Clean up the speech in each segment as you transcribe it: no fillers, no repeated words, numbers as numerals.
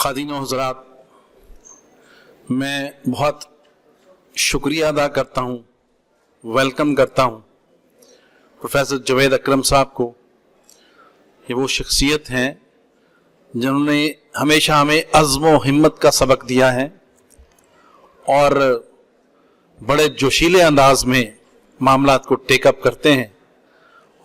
ख़ादीन व हज़रात, मैं बहुत शुक्रिया अदा करता हूँ, वेलकम करता हूँ प्रोफेसर जवेद अकरम साहब को। ये वो शख्सियत हैं जिन्होंने हमेशा हमें अज़्म व हिम्मत का सबक दिया है और बड़े जोशीले अंदाज में मामलात को टेकअप करते हैं।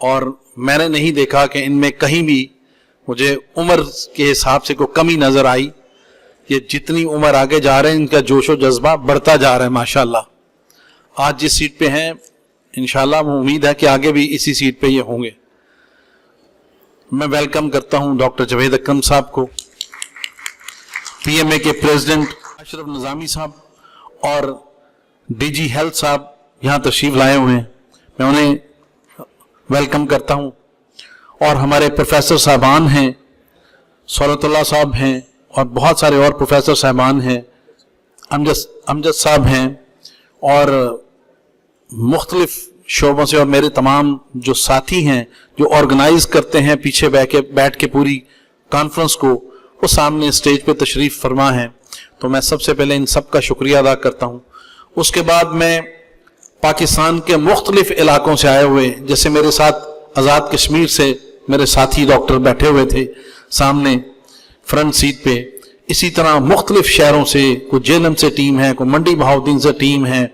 और मैंने नहीं देखा कि इनमें कहीं भी मुझे उम्र के हिसाब से कोई कमी नज़र आई। ये जितनी उम्र आगे जा रहे हैं इनका जोश व जज्बा बढ़ता जा रहा है माशाल्लाह। आज जिस सीट पे हैं इंशाल्लाह उम्मीद है कि आगे भी इसी सीट पे ये होंगे। मैं वेलकम करता हूं डॉक्टर जवेद अकरम साहब को, पीएमए के प्रेसिडेंट अशरफ निज़ामी साहब और डीजी हेल्थ साहब यहाँ तशरीफ लाए हुए हैं, मैं उन्हें वेलकम करता हूं। और हमारे प्रोफेसर साहबान हैं, सौलतुल्लाह साहब हैं और बहुत सारे और प्रोफेसर साहबान हैं, अमजद साहब हैं और मुख्तलिफ शोबों से, और मेरे तमाम जो साथी हैं जो ऑर्गेनाइज करते हैं पीछे बैठ के पूरी कॉन्फ्रेंस को, वो सामने स्टेज पे तशरीफ फरमा हैं। तो मैं सबसे पहले इन सब का शुक्रिया अदा करता हूँ। उसके बाद मैं पाकिस्तान के मुख्तलिफ इलाकों से आए हुए, जैसे मेरे साथ आज़ाद कश्मीर से मेरे साथी डॉक्टर बैठे हुए थे सामने फ्रंट सीट पे, इसी तरह मुख्तलिफ शहरों से, कोई जेलम से टीम है, कोई मंडी बहाउद्दीन से टीम है,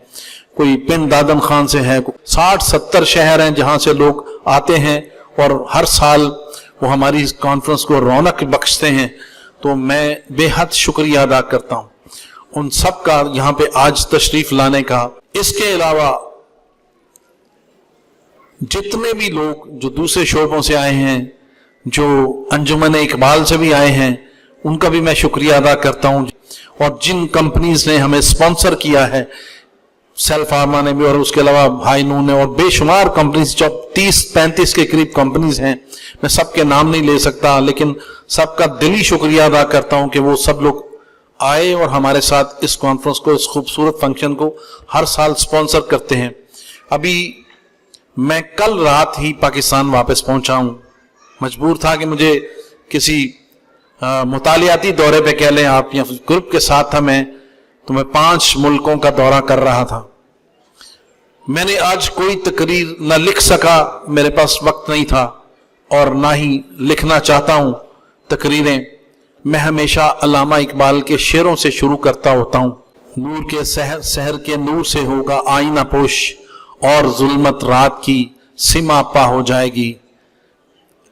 कोई पिंड दादम खान से है, 60-70 शहर हैं जहां से लोग आते हैं और हर साल वो हमारी इस कॉन्फ्रेंस को रौनक बख्शते हैं। तो मैं बेहद शुक्रिया अदा करता हूं उन सब का यहाँ पे आज तशरीफ लाने का। इसके अलावा जितने भी लोग जो दूसरे शोबों से आए हैं, जो अंजुमन इकबाल से भी आए हैं, उनका भी मैं शुक्रिया अदा करता हूं। और जिन कंपनीज ने हमें स्पॉन्सर किया है, सेल फार्मा ने भी और उसके अलावा भाई नून ने और बेशुमार कंपनीज, जो 30-35 के करीब कंपनीज हैं, मैं सबके नाम नहीं ले सकता, लेकिन सबका दिली शुक्रिया अदा करता हूं कि वो सब लोग आए और हमारे साथ इस कॉन्फ्रेंस को, इस खूबसूरत फंक्शन को हर साल स्पॉन्सर करते हैं। अभी मैं कल रात ही पाकिस्तान वापस पहुंचा हूं, मजबूर था कि मुझे किसी मुतालियाती दौरे पे कह लें आप, या ग्रुप के साथ था मैं, तो मैं 5 मुल्कों का दौरा कर रहा था। मैंने आज कोई तकरीर न लिख सका, मेरे पास वक्त नहीं था और ना ही लिखना चाहता हूं तकरीरें। मैं हमेशा अल्लामा इकबाल के शेरों से शुरू करता होता हूं। नूर के सहर के नूर से होगा आईना पोश और जुल्मत रात की सिमा पा हो जाएगी।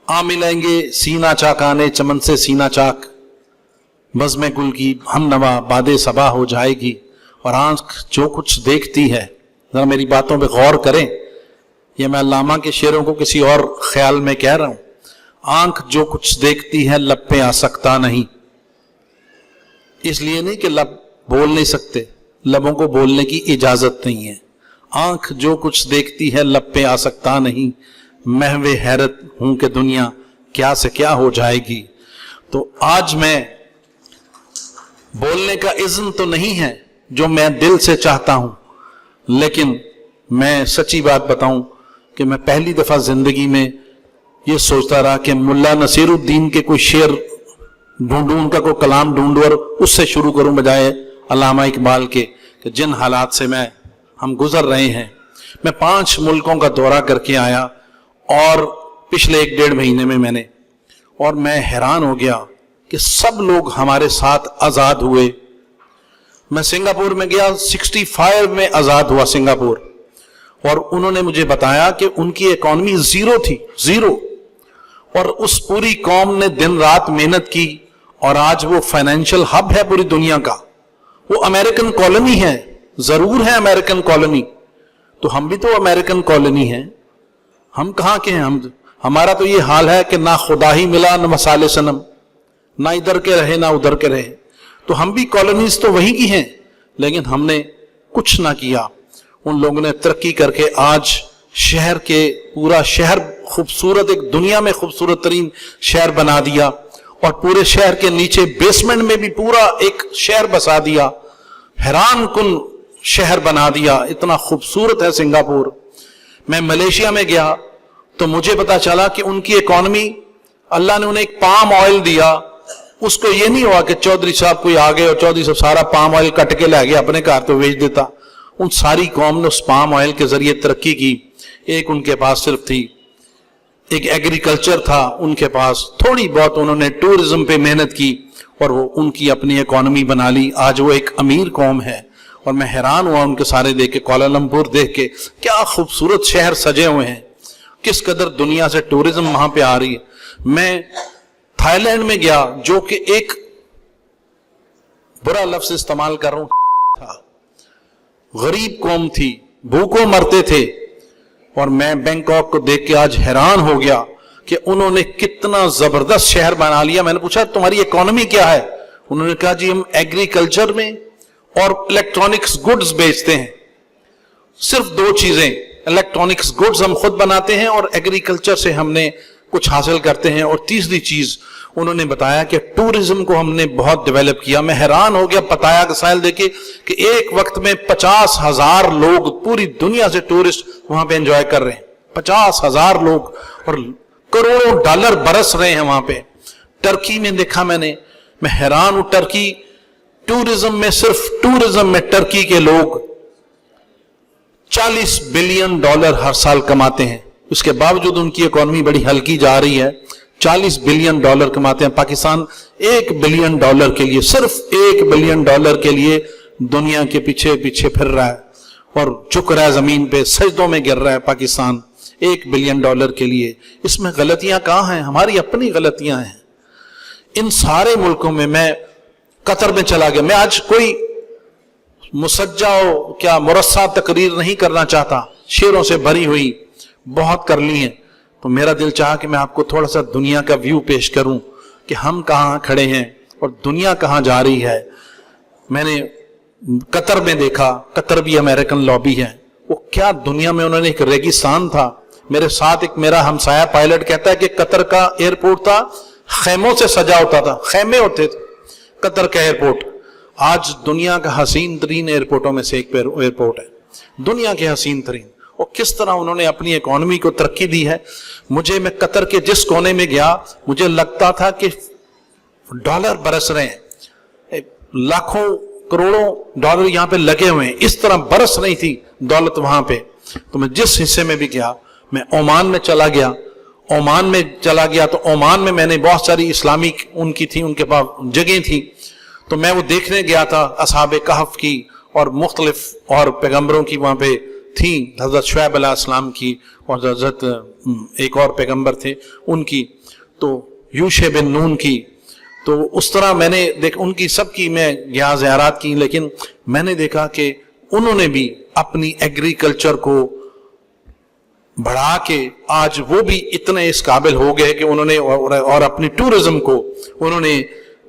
आ मिलेंगे सीना चाकाने चमन से सीना चाक, बज़्म गुल की हम नवा बादे सबा हो जाएगी। और आंख जो कुछ देखती है, जरा मेरी बातों पे गौर करें, ये मैं अल्लामा के शेरों को किसी और ख्याल में कह रहा हूं। आंख जो कुछ देखती है लब पे आ सकता नहीं, इसलिए नहीं कि लब बोल नहीं सकते, लबों को बोलने की इजाजत नहीं है। आंख जो कुछ देखती है लब पे आ सकता नहीं, महवे हैरत हूं कि दुनिया क्या से क्या हो जाएगी। तो आज मैं बोलने का इज़्न तो नहीं है जो मैं दिल से चाहता हूं, लेकिन मैं सच्ची बात बताऊं कि मैं पहली दफा जिंदगी में ये सोचता रहा कि मुल्ला नसीरुद्दीन के कोई शेर ढूंढूं, उनका कोई कलाम ढूंढूं और उससे शुरू करूं बजाय अल्लामा इकबाल के, कि जिन हालात से हम गुजर रहे हैं। मैं 5 मुल्कों का दौरा करके आया और पिछले 1-1.5 महीने में मैं हैरान हो गया कि सब लोग हमारे साथ आजाद हुए। मैं सिंगापुर में गया, 65 में आजाद हुआ सिंगापुर, और उन्होंने मुझे बताया कि उनकी इकॉनमी 0 थी, 0, और उस पूरी कौम ने दिन रात मेहनत की और आज वो फाइनेंशियल हब है पूरी दुनिया का। वो अमेरिकन कॉलोनी है, जरूर है अमेरिकन कॉलोनी, तो हम भी तो अमेरिकन कॉलोनी हैं। हम कहाँ के हैं? हमारा तो ये हाल है कि ना खुदा ही मिला न मसाले सनम, ना इधर के रहे ना उधर के रहे। तो हम भी कॉलोनीज तो वहीं की हैं, लेकिन हमने कुछ ना किया। उन लोगों ने तरक्की करके आज शहर के पूरा शहर खूबसूरत, एक दुनिया में खूबसूरत तरीन शहर बना दिया, और पूरे शहर के नीचे बेसमेंट में भी पूरा एक शहर बसा दिया, हैरान कुन शहर बना दिया। इतना खूबसूरत है सिंगापुर। मैं मलेशिया में गया तो मुझे पता चला कि उनकी इकॉनमी, अल्लाह ने उन्हें एक पाम ऑयल दिया उसको ये नहीं हुआ कि चौधरी साहब कोई आ गए और चौधरी साहब सारा पाम ऑयल कट के ला गया अपने घर तो बेच देता। उन सारी कौम ने उस पाम ऑयल के जरिए तरक्की की। एक उनके पास सिर्फ थी, एक एग्रीकल्चर था उनके पास, थोड़ी बहुत उन्होंने टूरिज्म पे मेहनत की और वो उनकी अपनी इकोनॉमी बना ली। आज वो एक अमीर कौम है और मैं हैरान हुआ उनके सारे देख के, कुआलालंपुर देख के, क्या खूबसूरत शहर सजे हुए हैं, किस कदर दुनिया से टूरिज्म वहां पे आ रही है। मैं थाईलैंड में गया जो कि एक बुरा लफ्ज इस्तेमाल कर रहा हूं था, गरीब कौम थी, भूखों मरते थे, और मैं बैंकॉक को देख के आज हैरान हो गया कि उन्होंने कितना जबरदस्त शहर बना लिया। मैंने पूछा तुम्हारी इकोनॉमी क्या है? उन्होंने कहा जी हम एग्रीकल्चर में और इलेक्ट्रॉनिक्स गुड्स बेचते हैं। सिर्फ दो चीजें, इलेक्ट्रॉनिक्स गुड्स हम खुद बनाते हैं और एग्रीकल्चर से हमने कुछ हासिल करते हैं, और तीसरी चीज उन्होंने बताया कि टूरिज्म को हमने बहुत डेवलप किया। मैं हैरान हो गया पताया का साहिल देखे कि एक वक्त में 50,000 लोग पूरी दुनिया से टूरिस्ट वहां पे एंजॉय कर रहे हैं, 50,000 लोग, और करोड़ों डॉलर बरस रहे हैं वहां पे। टर्की में देखा मैंने, मैं हैरान हूं, टर्की टूरिज्म में, सिर्फ टूरिज्म में टर्की के लोग $40 बिलियन हर साल कमाते हैं। उसके बावजूद उनकी इकोनॉमी बड़ी हल्की जा रही है, $40 बिलियन कमाते हैं। पाकिस्तान $1 बिलियन के लिए, सिर्फ $1 बिलियन के लिए दुनिया के पीछे पीछे फिर रहा है और झुक रहा है, जमीन पे सजदों में गिर रहा है पाकिस्तान $1 बिलियन के लिए। इसमें गलतियां कहां हैं? हमारी अपनी गलतियां हैं। इन सारे मुल्कों में, मैं कतर में चला गया, मैं आज कोई मुसज्जा क्या मुरस्सा तकरीर नहीं करना चाहता, शेरों से भरी हुई बहुत कर ली है, तो मेरा दिल चाहा कि मैं आपको थोड़ा सा दुनिया का व्यू पेश करूं कि हम कहां खड़े हैं और दुनिया कहां जा रही है। मैंने कतर में देखा, कतर भी अमेरिकन लॉबी है, वो क्या दुनिया में उन्होंने एक रेगिस्तान था। मेरे साथ एक मेरा हमसाया पायलट कहता है कि कतर का एयरपोर्ट था, खेमों से सजा होता था, खेमे होते थे कतर का एयरपोर्ट। आज दुनिया का हसीन तरीन एयरपोर्टों में से एक एयरपोर्ट है, दुनिया के हसीन तरीन। और किस तरह उन्होंने अपनी इकोनॉमी को तरक्की दी है। मैं कतर के जिस कोने में गया, मुझे लगता था कि डॉलर बरस रहे हैं, लाखों करोड़ों डॉलर यहां पे लगे हुए हैं, इस तरह बरस रही थी दौलत वहां पे। तो मैं जिस हिस्से में भी गया, मैं ओमान में चला गया, तो ओमान में मैंने बहुत सारी इस्लामिक उनकी थी, उनके पास जगह थी, तो मैं वो देखने गया था, असहाबे कहफ की और मुख्तलिफ और पैगंबरों की वहां पे थी, हजरत शुएब अलैहिस्सलाम की और हजरत एक और पैगंबर थे उनकी, तो यूशे बिन नून की। तो उस तरह मैंने उनकी सबकी मैं गया ज़ियारत की, लेकिन मैंने देखा कि उन्होंने भी अपनी एग्रीकल्चर को बढ़ा के आज वो भी इतने इस काबिल हो गए कि उन्होंने और अपनी टूरिज्म को उन्होंने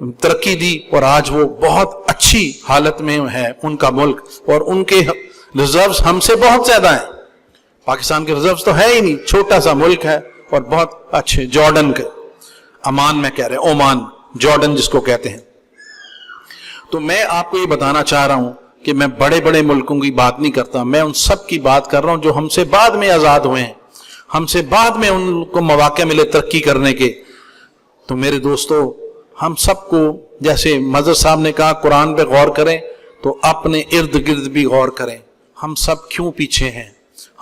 तरक्की दी, और आज वो बहुत अच्छी हालत में है उनका मुल्क, और उनके रिजर्व्स हमसे बहुत ज्यादा हैं। पाकिस्तान के रिजर्व्स तो है ही नहीं, छोटा सा मुल्क है और बहुत अच्छे। जॉर्डन के अमान में कह रहे हैं, ओमान, जॉर्डन जिसको कहते हैं। तो मैं आपको ये बताना चाह रहा हूं कि मैं बड़े बड़े मुल्कों की बात नहीं करता, मैं उन सब की बात कर रहा हूं जो हमसे बाद में आजाद हुए हैं, हमसे बाद में उनको मौके मिले तरक्की करने के। तो मेरे दोस्तों, हम सबको, जैसे मजहर साहब ने कहा, कुरान पे गौर करें तो अपने इर्द गिर्द भी गौर करें। हम सब क्यों पीछे हैं,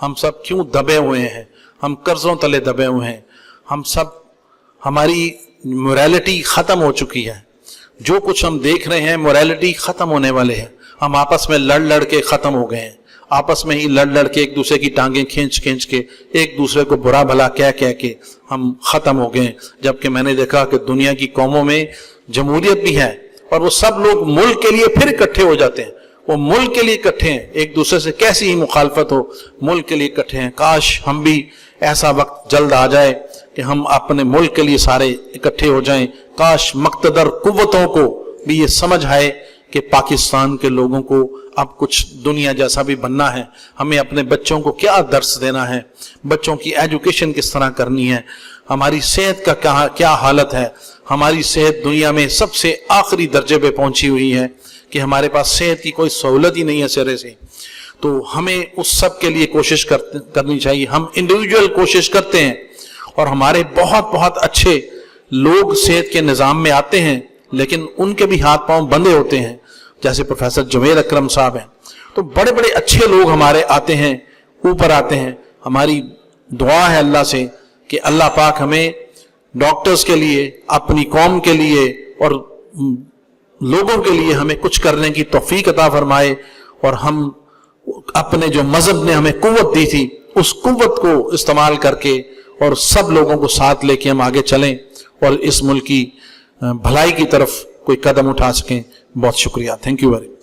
हम सब क्यों दबे हुए हैं, हम कर्जों तले दबे हुए हैं, हम सब, हमारी मोरालिटी खत्म हो चुकी है। जो कुछ हम देख रहे हैं मोरालिटी खत्म होने वाले हैं। हम आपस में लड़ लड़ के खत्म हो गए हैं, आपस में ही लड़ लड़ के एक दूसरे की टांगें खींच खींच के, एक दूसरे को बुरा भला कह कह के हम खत्म हो गए। जबकि मैंने देखा कि दुनिया की कौमों में जमहूरियत भी है और वो सब लोग मुल्क के लिए फिर इकट्ठे हो जाते हैं, वो मुल्क के लिए इकट्ठे हैं, एक दूसरे से कैसी ही मुखालफत हो, मुल्क के लिए इकट्ठे हैं। काश हम भी ऐसा वक्त जल्द आ जाए कि हम अपने मुल्क के लिए सारे इकट्ठे हो जाएं। काश मक्तदर कुव्वतों को भी ये समझ आए कि पाकिस्तान के लोगों को अब कुछ दुनिया जैसा भी बनना है, हमें अपने बच्चों को क्या दर्स देना है, बच्चों की एजुकेशन किस तरह करनी है, हमारी सेहत का क्या हालत है। हमारी सेहत दुनिया में सबसे आखिरी दर्जे पे पहुंची हुई है कि हमारे पास सेहत की कोई सहूलत ही नहीं है सिरे से। तो हमें उस सब के लिए कोशिश करनी चाहिए। हम इंडिविजुअल कोशिश करते हैं और हमारे बहुत बहुत अच्छे लोग सेहत के निज़ाम में आते हैं, لیکن ان کے بھی ہاتھ پاؤں بندھے ہوتے ہیں، جیسے پروفیسر جوید اکرم صاحب ہیں. تو بڑے بڑے اچھے لوگ ہمارے آتے ہیں، اوپر آتے ہیں. ہماری دعا ہے اللہ سے کہ اللہ پاک ہمیں ڈاکٹرز کے لیے، اپنی قوم کے لیے اور لوگوں کے لیے ہمیں کچھ کرنے کی توفیق عطا فرمائے، اور ہم اپنے جو مذہب نے ہمیں قوت دی تھی اس قوت کو استعمال کر کے اور سب لوگوں کو ساتھ لے کے ہم آگے چلیں اور اس ملک کی بھلائی کی طرف کوئی قدم اٹھا سکیں. بہت شکریہ. Thank you very much.